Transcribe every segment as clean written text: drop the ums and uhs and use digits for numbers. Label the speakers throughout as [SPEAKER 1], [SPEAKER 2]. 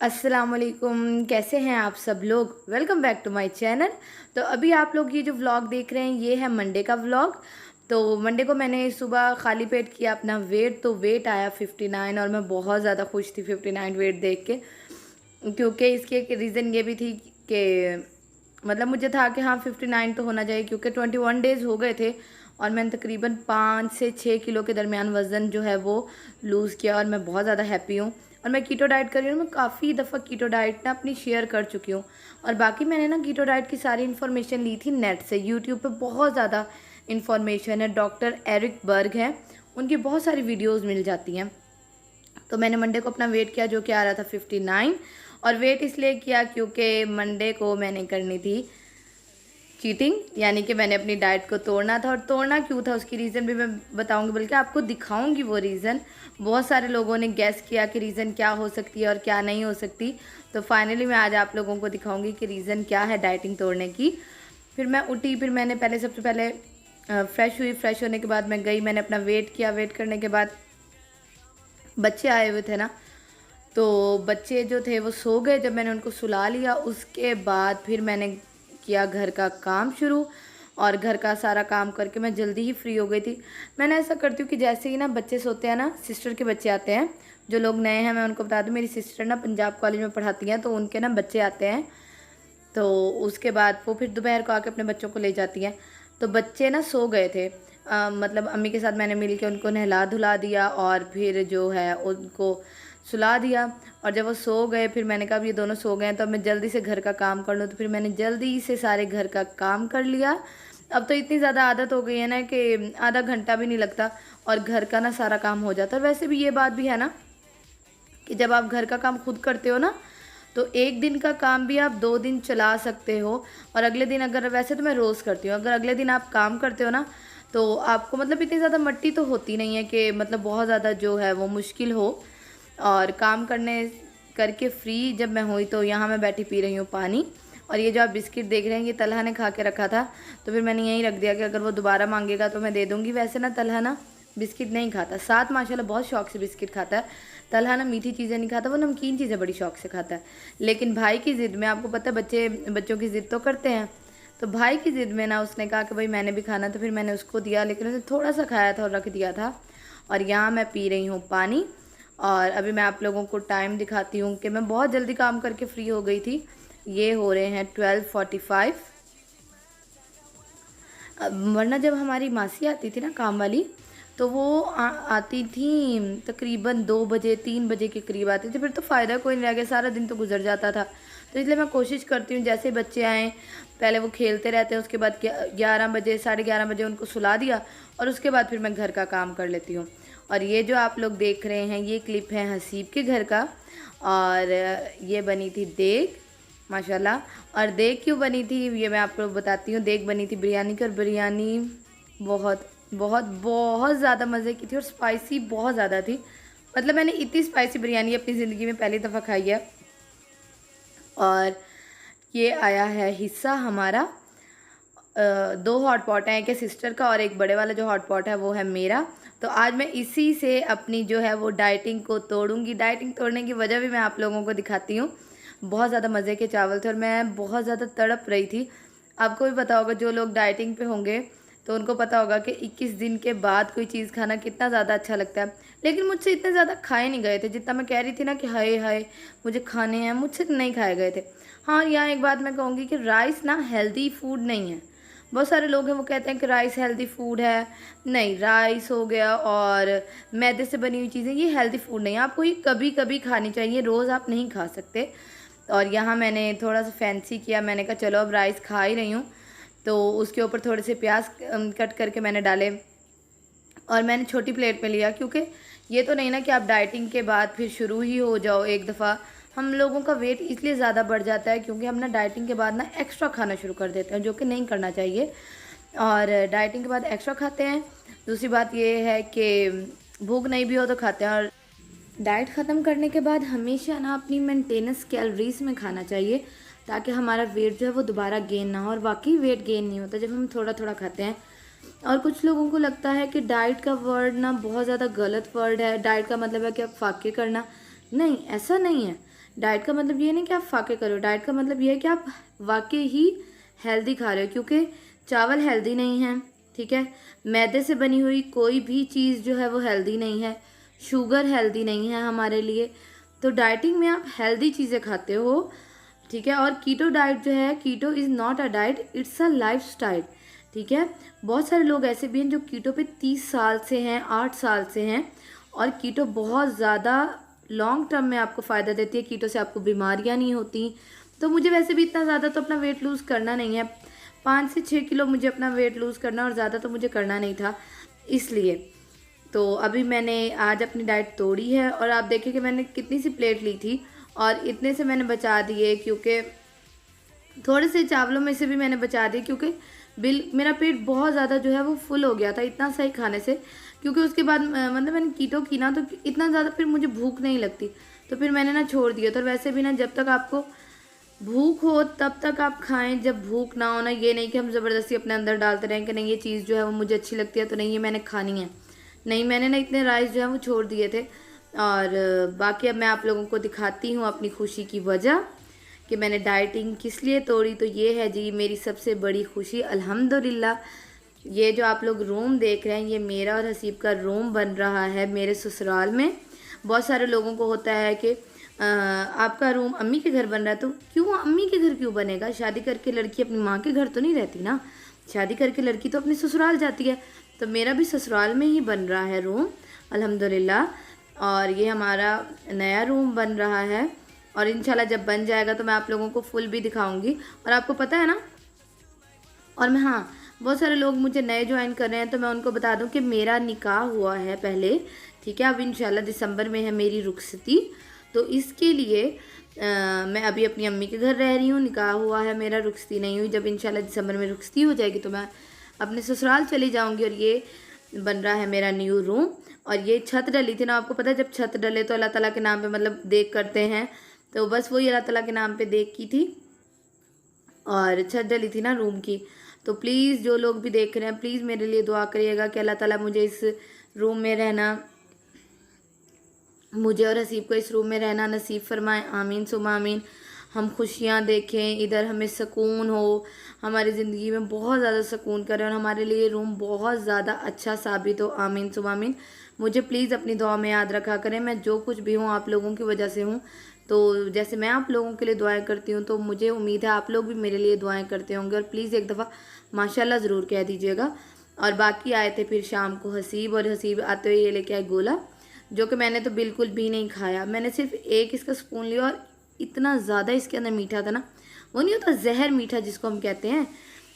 [SPEAKER 1] अस्सलाम वालेकुम, कैसे हैं आप सब लोग। Welcome back to my channel. तो अभी आप लोग ये जो व्लॉग देख रहे हैं ये है मंडे का व्लॉग। तो मंडे को मैंने सुबह खाली पेट किया अपना वेट, तो वेट आया 59 और मैं बहुत ज़्यादा खुश थी 59 वेट देख के। क्योंकि इसकी एक रीज़न ये भी थी कि मतलब मुझे था कि हाँ 59 तो होना चाहिए, क्योंकि 21 डेज़ हो गए थे और मैंने तकरीबन 5 से 6 किलो के दरमियान वज़न जो है वो लूज़ किया और मैं बहुत ज़्यादा हैप्पी हूँ। और मैं कीटो डाइट कर रही हूँ। मैं काफ़ी दफ़ा कीटो डाइट ना अपनी शेयर कर चुकी हूँ। और बाकी मैंने ना कीटो डाइट की सारी इन्फॉर्मेशन ली थी नेट से। यूट्यूब पे बहुत ज़्यादा इन्फॉर्मेशन है, डॉक्टर एरिक बर्ग हैं, उनकी बहुत सारी वीडियोस मिल जाती हैं। तो मैंने मंडे को अपना वेट किया जो कि आ रहा था 59। और वेट इसलिए किया क्योंकि मंडे को मैंने करनी थी चीटिंग, यानी कि मैंने अपनी डाइट को तोड़ना था। और तोड़ना क्यों था उसकी रीज़न भी मैं बताऊंगी, बल्कि आपको दिखाऊंगी वो रीज़न। बहुत सारे लोगों ने गैस किया कि रीज़न क्या हो सकती है और क्या नहीं हो सकती। तो फाइनली मैं आज आप लोगों को दिखाऊंगी कि रीज़न क्या है डाइटिंग तोड़ने की। फिर मैं उठी, फिर मैंने पहले सबसे पहले फ्रेश हुई। फ्रेश होने के बाद मैं गई, मैंने अपना वेट किया। वेट करने के बाद बच्चे आए हुए थे ना, तो बच्चे जो थे वो सो गए। जब मैंने उनको सुला लिया उसके बाद फिर मैंने किया घर का काम शुरू। और घर का सारा काम करके मैं जल्दी ही फ्री हो गई थी। मैंने ऐसा करती हूँ कि जैसे ही ना बच्चे सोते हैं ना, सिस्टर के बच्चे आते हैं। जो लोग नए हैं मैं उनको बता दूँ, मेरी सिस्टर ना पंजाब कॉलेज में पढ़ाती हैं, तो उनके ना बच्चे आते हैं। तो उसके बाद वो फिर दोपहर को आके अपने बच्चों को ले जाती हैं। तो बच्चे ना सो गए थे। मतलब अम्मी के साथ मैंने मिल के उनको नहला धुला दिया और फिर जो है उनको सुला दिया। और जब वो सो गए फिर मैंने कहा अब ये दोनों सो गए हैं तो अब मैं जल्दी से घर का काम कर लूँ। तो फिर मैंने जल्दी से सारे घर का काम कर लिया। अब तो इतनी ज़्यादा आदत हो गई है ना कि आधा घंटा भी नहीं लगता और घर का ना सारा काम हो जाता है। और वैसे भी ये बात भी है ना कि जब आप घर का काम खुद करते हो ना, तो एक दिन का काम भी आप 2 दिन चला सकते हो। और अगले दिन, अगर वैसे तो मैं रोज़ करती हूँ, अगर अगले दिन आप काम करते हो ना तो आपको मतलब इतनी ज़्यादा मट्टी तो होती नहीं है कि मतलब बहुत ज़्यादा जो है वो मुश्किल हो। और काम करने करके फ्री जब मैं हुई तो यहाँ मैं बैठी पी रही हूँ पानी। और ये जो आप बिस्किट देख रहे हैं ये तलहा ने खा के रखा था, तो फिर मैंने यहीं रख दिया कि अगर वो दोबारा मांगेगा तो मैं दे दूँगी। वैसे ना तलहा ना बिस्किट नहीं खाता, साथ माशाल्लाह बहुत शौक से बिस्किट खाता है। तलहा ना मीठी चीज़ें नहीं खाता, वो नमकीन चीज़ें बड़ी शौक से खाता है। लेकिन भाई की ज़िद में, आपको पता है बच्चों की ज़िद तो करते हैं, तो भाई की ज़िद में ना उसने कहा कि भाई मैंने भी खाना, तो फिर मैंने उसको दिया। लेकिन उसने थोड़ा सा खाया था और रख दिया था। और यहाँ मैं पी रही हूँ पानी। और अभी मैं आप लोगों को टाइम दिखाती हूँ कि मैं बहुत जल्दी काम करके फ्री हो गई थी। ये हो रहे हैं 12:45। वरना जब हमारी मासी आती थी ना काम वाली, तो वो आती थी तकरीबन 2 बजे 3 बजे के करीब आती थी। फिर तो फ़ायदा कोई नहीं रह गया, सारा दिन तो गुजर जाता था। तो इसलिए मैं कोशिश करती हूँ जैसे बच्चे आएँ, पहले वो खेलते रहते हैं, उसके बाद 11 बजे 11:30 बजे उनको सुला दिया और उसके बाद फिर मैं घर का काम कर लेती हूँ। और ये जो आप लोग देख रहे हैं ये क्लिप है हसीब के घर का। और ये बनी थी देग माशाल्लाह। और देग क्यों बनी थी ये मैं आपको बताती हूँ। देग बनी थी बिरयानी की, और बिरयानी बहुत बहुत बहुत ज़्यादा मज़े की थी और स्पाइसी बहुत ज़्यादा थी। मतलब मैंने इतनी स्पाइसी बिरयानी अपनी ज़िंदगी में पहली दफ़ा खाई है। और ये आया है हिस्सा हमारा। 2 हॉट पॉट हैं, एक है सिस्टर का और एक बड़े वाला जो हॉट पॉट है वो है मेरा। तो आज मैं इसी से अपनी जो है वो डाइटिंग को तोड़ूंगी। डाइटिंग तोड़ने की वजह भी मैं आप लोगों को दिखाती हूँ। बहुत ज़्यादा मज़े के चावल थे और मैं बहुत ज़्यादा तड़प रही थी। आपको भी पता होगा, जो लोग डाइटिंग पे होंगे तो उनको पता होगा कि 21 दिन के बाद कोई चीज़ खाना कितना ज़्यादा अच्छा लगता है। लेकिन मुझसे इतने ज़्यादा खाए नहीं गए थे जितना मैं कह रही थी ना कि हाय हाय मुझे खाने हैं, मुझसे नहीं खाए गए थे। हाँ, यहाँ एक बात मैं कहूँगी कि राइस ना हेल्दी फूड नहीं है। बहुत सारे लोग हैं वो कहते हैं कि राइस हेल्दी फूड है। नहीं, राइस हो गया और मैदे से बनी हुई चीज़ें ये हेल्दी फूड नहीं है। आपको ये कभी कभी खानी चाहिए, रोज़ आप नहीं खा सकते। और यहाँ मैंने थोड़ा सा फैंसी किया, मैंने कहा चलो अब राइस खा ही रही हूँ तो उसके ऊपर थोड़े से प्याज कट करके मैंने डाले और मैंने छोटी प्लेट में लिया। क्योंकि ये तो नहीं ना कि आप डाइटिंग के बाद फिर शुरू ही हो जाओ एक दफ़ा। हम लोगों का वेट इसलिए ज़्यादा बढ़ जाता है क्योंकि हम ना डाइटिंग के बाद ना एक्स्ट्रा खाना शुरू कर देते हैं, जो कि नहीं करना चाहिए। और डाइटिंग के बाद एक्स्ट्रा खाते हैं। दूसरी बात ये है कि भूख नहीं भी हो तो खाते हैं। और डाइट ख़त्म करने के बाद हमेशा ना अपनी मेंटेनेंस कैलोरीज में खाना चाहिए, ताकि हमारा वेट जो है वो दोबारा गेन ना हो। और वाकई वेट गेन नहीं होता जब हम थोड़ा थोड़ा खाते हैं। और कुछ लोगों को लगता है कि डाइट का वर्ड ना बहुत ज़्यादा गलत वर्ड है। डाइट का मतलब है कि आप फाके करना। नहीं, ऐसा नहीं है। डाइट का मतलब ये नहीं कि आप फाके करो, डाइट का मतलब ये है कि आप वाकई ही हेल्दी खा रहे हो, क्योंकि चावल हेल्दी नहीं है, ठीक है, मैदे से बनी हुई कोई भी चीज़ जो है वो हेल्दी नहीं है, शुगर हेल्दी नहीं है हमारे लिए। तो डाइटिंग में आप हेल्दी चीज़ें खाते हो, ठीक है। और कीटो डाइट जो है, keto is not a diet, it's a lifestyle, ठीक है। बहुत सारे लोग ऐसे भी हैं जो कीटो पे 30 साल से हैं, 8 साल से हैं, और कीटो बहुत ज़्यादा लॉन्ग टर्म में आपको फ़ायदा देती है। कीटो से आपको बीमारियां नहीं होती। तो मुझे वैसे भी इतना ज़्यादा तो अपना वेट लूज़ करना नहीं है, 5 से 6 किलो मुझे अपना वेट लूज़ करना, और ज़्यादा तो मुझे करना नहीं था, इसलिए। तो अभी मैंने आज अपनी डाइट तोड़ी है, और आप देखिए कि मैंने कितनी सी प्लेट ली थी और इतने से मैंने बचा दिए, क्योंकि थोड़े से चावलों में से भी मैंने बचा दिए, क्योंकि मेरा पेट बहुत ज़्यादा जो है वो फुल हो गया था इतना सही खाने से। क्योंकि उसके बाद मतलब मैंने कीटो की ना, तो इतना ज़्यादा फिर मुझे भूख नहीं लगती, तो फिर मैंने ना छोड़ दिया। तो वैसे भी ना, जब तक आपको भूख हो तब तक आप खाएं, जब भूख ना हो ना, ये नहीं कि हम ज़बरदस्ती अपने अंदर डालते रहें कि नहीं ये चीज़ जो है वो मुझे अच्छी लगती है तो नहीं ये मैंने खानी है। नहीं, मैंने ना इतने राइस जो है वो छोड़ दिए थे। और बाकी अब मैं आप लोगों को दिखाती हूँ अपनी खुशी की वजह कि मैंने डाइटिंग किस लिए तोड़ी। तो ये है जी मेरी सबसे बड़ी खुशी, अल्हम्दुलिल्लाह। ये जो आप लोग रूम देख रहे हैं, ये मेरा और हसीब का रूम बन रहा है मेरे ससुराल में। बहुत सारे लोगों को होता है कि आपका रूम अम्मी के घर बन रहा है, तो क्यों अम्मी के घर क्यों बनेगा? शादी करके लड़की अपनी माँ के घर तो नहीं रहती ना, शादी करके लड़की तो अपने ससुराल जाती है। तो मेरा भी ससुराल में ही बन रहा है रूम, अल्हम्दुलिल्लाह। और ये हमारा नया रूम बन रहा है, और इंशाल्लाह जब बन जाएगा तो मैं आप लोगों को फुल भी दिखाऊंगी। और आपको पता है ना, और मैं, हाँ, बहुत सारे लोग मुझे नए ज्वाइन कर रहे हैं, तो मैं उनको बता दूं कि मेरा निकाह हुआ है पहले, ठीक है। अब इंशाल्लाह दिसंबर में है मेरी रुखसती, तो इसके लिए मैं अभी अपनी अम्मी के घर रह रही हूँ, निकाह हुआ है मेरा, रुखसती नहीं हुई। जब इंशाल्लाह दिसंबर में रुखसती हो जाएगी तो मैं अपने ससुराल चली जाऊँगी। और ये बन रहा है मेरा न्यू रूम। और ये छत डली थी ना, आपको पता है जब छत डले तो अल्लाह ताला के नाम पे मतलब देख करते हैं, तो बस वही अल्लाह ताला के नाम पे देख की थी, और छत डली थी ना रूम की। तो प्लीज़ जो लोग भी देख रहे हैं, प्लीज़ मेरे लिए दुआ करिएगा कि अल्लाह ताला मुझे इस रूम में रहना, मुझे और हसीब को इस रूम में रहना नसीब फरमाए, आमीन सुमा आमीन। हम खुशियाँ देखें, इधर हमें सुकून हो, हमारी ज़िंदगी में बहुत ज़्यादा सुकून करें, और हमारे लिए रूम बहुत ज़्यादा अच्छा साबित हो, आमीन सुमा आमीन। मुझे प्लीज़ अपनी दुआ में याद रखा करें। मैं जो कुछ भी हूँ आप लोगों की वजह से हूँ, तो जैसे मैं आप लोगों के लिए दुआएं करती हूँ, तो मुझे उम्मीद है आप लोग भी मेरे लिए दुआएं करते होंगे। और प्लीज़ एक दफ़ा माशाल्लाह ज़रूर कह दीजिएगा। और बाकी आए थे फिर शाम को हसीब, और हसीब आते हुए ये लेके आए गोला, जो कि मैंने तो बिल्कुल भी नहीं खाया। मैंने सिर्फ एक इसका स्पून लिया, और इतना ज़्यादा इसके अंदर मीठा था ना, वो नहीं होता जहर मीठा जिसको हम कहते हैं,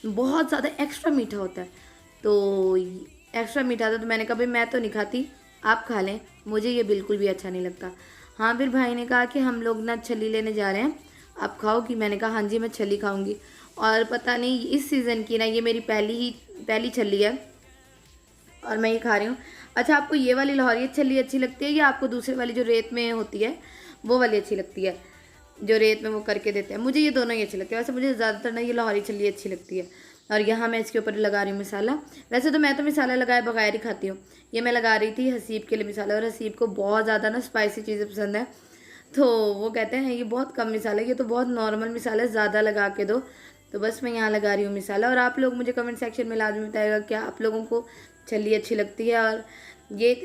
[SPEAKER 1] बहुत ज़्यादा एक्स्ट्रा मीठा होता है। तो एक्स्ट्रा मीठा था, तो मैंने कहा भाई मैं तो नहीं खाती, आप खा लें, मुझे ये बिल्कुल भी अच्छा नहीं लगता। हाँ, फिर भाई ने कहा कि हम लोग ना छली लेने जा रहे हैं, आप खाओगी? मैंने कहा हाँ जी मैं छली खाऊंगी। और पता नहीं इस सीज़न की ना ये मेरी पहली छली है, और मैं ये खा रही हूँ। अच्छा, आपको ये वाली लाहौरी छली अच्छी लगती है, या आपको दूसरी वाली जो रेत में होती है वो वाली अच्छी लगती है, जो रेत में वो करके देते हैं? मुझे ये दोनों ही अच्छी लगती है। वैसे मुझे ज़्यादातर ना ये लाहौरी छली अच्छी लगती है। और यहाँ मैं इसके ऊपर लगा रही हूँ मसाला। वैसे तो मैं तो मसाला लगाए बगैर ही खाती हूँ। ये मैं लगा रही थी हसीब के लिए मसाला, और हसीब को बहुत ज़्यादा ना स्पाइसी चीज़ें पसंद है, तो वो कहते हैं ये बहुत कम मसाला है, ये तो बहुत नॉर्मल मसाला है, ज़्यादा लगा के दो। तो बस मैं यहाँ लगा रही हूँ मसाला। और आप लोग मुझे कमेंट सेक्शन में लाजमी बताइएगा क्या आप लोगों को छली अच्छी लगती है।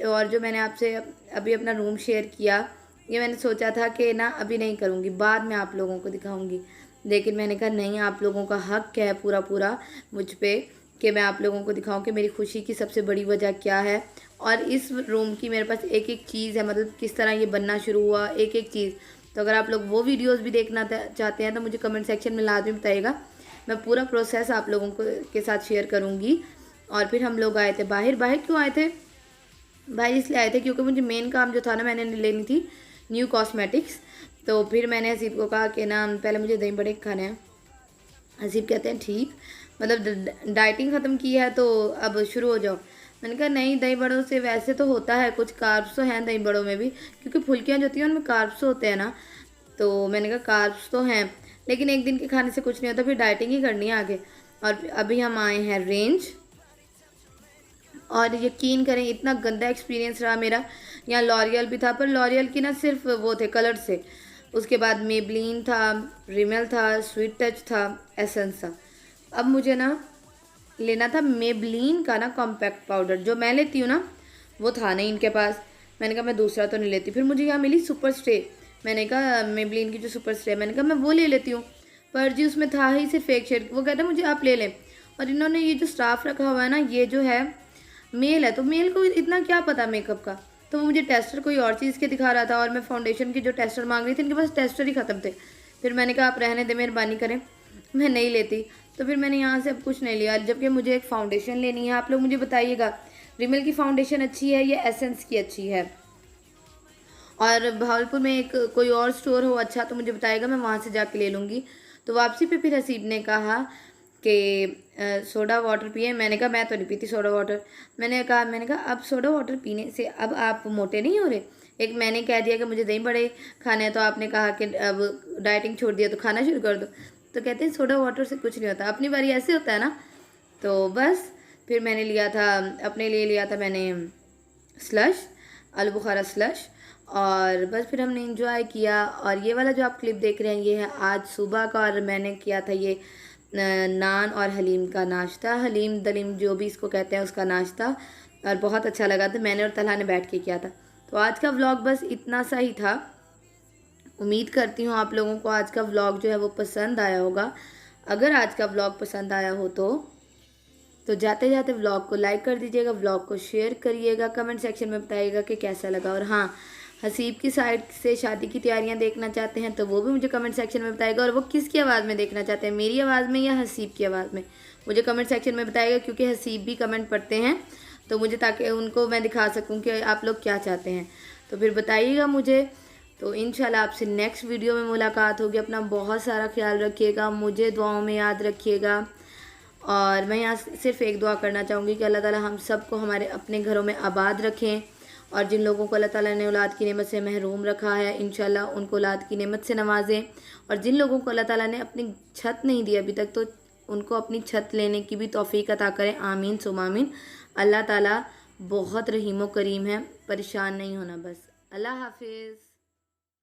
[SPEAKER 1] और जो मैंने आपसे अभी अपना रूम शेयर किया, ये मैंने सोचा था कि ना अभी नहीं करूँगी, बाद में आप लोगों को दिखाऊँगी, लेकिन मैंने कहा नहीं, आप लोगों का हक है पूरा पूरा मुझ पे कि मैं आप लोगों को दिखाऊं कि मेरी खुशी की सबसे बड़ी वजह क्या है। और इस रूम की मेरे पास एक एक चीज़ है, मतलब किस तरह ये बनना शुरू हुआ, एक एक चीज़। तो अगर आप लोग वो वीडियोस भी देखना चाहते हैं तो मुझे कमेंट सेक्शन में लाजमी बताइएगा, मैं पूरा प्रोसेस आप लोगों के साथ शेयर करूँगी। और फिर हम लोग आए थे बाहर। बाहर क्यों आए थे? बाहर इसलिए आए थे क्योंकि मुझे मेन काम जो था ना, मैंने लेनी थी न्यू कॉस्मेटिक्स। तो फिर मैंने हसीब को कहा कि ना पहले मुझे दही बड़े खाने हैं। हसीब कहते हैं ठीक, मतलब डाइटिंग ख़त्म की है तो अब शुरू हो जाओ। मैंने कहा नहीं, दही बड़ों से वैसे तो होता है कुछ कार्ब्स तो हैं दही बड़ों में भी, क्योंकि फुल्कियाँ जो होती हैं उनमें कार्ब्स होते हैं ना। तो मैंने कहा कार्ब्स तो हैं, लेकिन एक दिन के खाने से कुछ नहीं होता, फिर डाइटिंग ही करनी है आगे। और अभी हम आए हैं रेंज, और यकीन करें इतना गंदा एक्सपीरियंस रहा मेरा। यहाँ लॉरियल भी था, पर लॉरियल की ना सिर्फ वो थे कलर से, उसके बाद मेबलिन था, रिमेल था, स्वीट टच था, एसेंस था। अब मुझे ना लेना था मेबलिन का ना कॉम्पैक्ट पाउडर, जो मैं लेती हूँ ना वो था नहीं इनके पास। मैंने कहा मैं दूसरा तो नहीं लेती। फिर मुझे यहाँ मिली सुपर स्टे। मैंने कहा मेबलिन की जो सुपर स्टे है, मैंने कहा मैं वो ले लेती हूँ। पर जी उसमें था ही सिर्फ एक शेड। वो कहता मुझे आप ले लें। और इन्होंने ये जो स्टाफ रखा हुआ है ना, ये जो है मेल है, तो मेल को इतना क्या पता मेकअप का। तो वो मुझे टेस्टर कोई और चीज़ के दिखा रहा था, और मैं फाउंडेशन की जो टेस्टर मांग रही थी, इनके पास टेस्टर ही ख़त्म थे। फिर मैंने कहा आप रहने दें, मेहरबानी करें, मैं नहीं लेती। तो फिर मैंने यहाँ से अब कुछ नहीं लिया, जबकि मुझे एक फ़ाउंडेशन लेनी है। आप लोग मुझे बताइएगा रिमेल की फ़ाउंडेशन अच्छी है या एसेंस की अच्छी है। और भावलपुर में एक कोई और स्टोर हो अच्छा तो मुझे बताइएगा, मैं वहाँ से जाके ले लूँगी। तो वापसी पे फिर हसीब ने कहा कि सोडा वाटर पिए। मैंने कहा मैं तो नहीं पीती सोडा वाटर। मैंने कहा अब सोडा वाटर पीने से अब आप मोटे नहीं हो रहे। एक मैंने कह दिया कि मुझे दही बड़े खाने हैं, तो आपने कहा कि अब डाइटिंग छोड़ दिया तो खाना शुरू कर दो। तो कहते हैं सोडा वाटर से कुछ नहीं होता, अपनी बारी ऐसे होता है ना। तो बस फिर मैंने लिया था, अपने लिए लिया था मैंने स्लश, आलू बुखारा स्लश। और बस फिर हमने इंजॉय किया। और ये वाला जो आप क्लिप देख रहे हैं ये है आज सुबह का, और मैंने किया था ये नान और हलीम का नाश्ता, हलीम दलीम जो भी इसको कहते हैं उसका नाश्ता। और बहुत अच्छा लगा था, मैंने और तलहा ने बैठ के किया था। तो आज का व्लॉग बस इतना सा ही था। उम्मीद करती हूँ आप लोगों को आज का व्लॉग जो है वो पसंद आया होगा। अगर आज का व्लॉग पसंद आया हो तो जाते जाते व्लॉग को लाइक कर दीजिएगा, व्लॉग को शेयर करिएगा, कमेंट सेक्शन में बताइएगा कि कैसा लगा। और हाँ, हसीब की साइड से शादी की तैयारियां देखना चाहते हैं तो वो भी मुझे कमेंट सेक्शन में बताइएगा। और वो किसकी आवाज़ में देखना चाहते हैं, मेरी आवाज़ में या हसीब की आवाज़ में, मुझे कमेंट सेक्शन में बताइएगा। क्योंकि हसीब भी कमेंट पढ़ते हैं तो मुझे, ताकि उनको मैं दिखा सकूँ कि आप लोग क्या चाहते हैं। तो फिर बताइएगा मुझे। तो इंशाल्लाह आपसे नेक्स्ट वीडियो में मुलाकात होगी। अपना बहुत सारा ख्याल रखिएगा, मुझे दुआओं में याद रखिएगा। और मैं यहाँ सिर्फ एक दुआ करना चाहूँगी कि अल्लाह ताला हम सबको हमारे अपने घरों में आबाद रखें। और जिन लोगों को अल्लाह ताला ने औलाद की नेमत से महरूम रखा है, इंशाल्लाह उनको औलाद की नेमत से नवाजें। और जिन लोगों को अल्लाह ताला ने अपनी छत नहीं दी अभी तक, तो उनको अपनी छत लेने की भी तौफीक अता करें। आमीन सुम आमीन। अल्लाह ताला बहुत रहीम व करीम है, परेशान नहीं होना बस। अल्लाह हाफिज़।